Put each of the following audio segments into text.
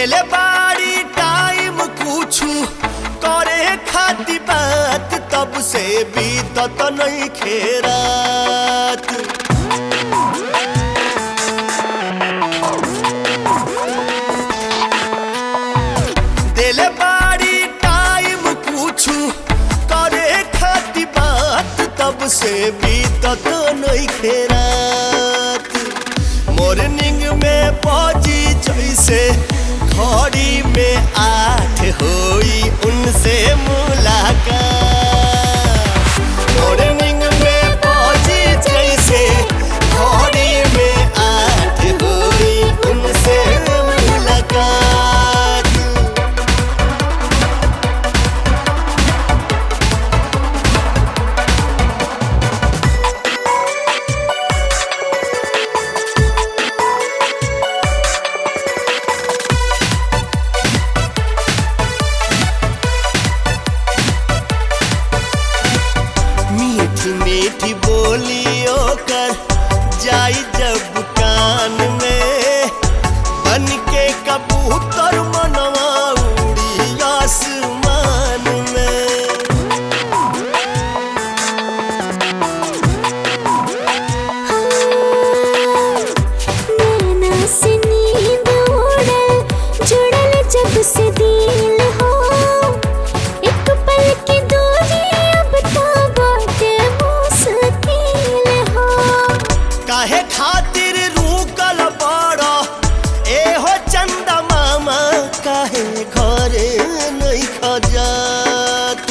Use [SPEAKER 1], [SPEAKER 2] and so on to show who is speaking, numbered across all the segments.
[SPEAKER 1] देले बाड़ी टाइम कुछु करे खाती बात तब से बीतत नहीं खेरात। देले बाड़ी टाइम कुछु करे खाती बात तब से बीतत नहीं खेरात। मॉर्निंग में बाजी जैसे घड़ी में 8 होई उनसे मुलाकात। मॉर्निंग में बाजी जैसे घड़ी में 8 होई उनसे मुलाकात। मीठी बोलियो कर जाई जब कान में बन के कबूतर मनवा उड़ी आसमान में।
[SPEAKER 2] नैना से नींद उड़ल जुड़ल जब से दिल हो एक पल की दूरी अब तो
[SPEAKER 1] काहे खातिर रुकल बड़ा ए हो चंदा मामा काहे घरे नहीं खजात।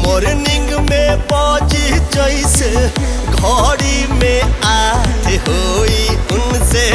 [SPEAKER 1] मॉर्निंग में बाजी जैसे घड़ी में 8 होई उनसे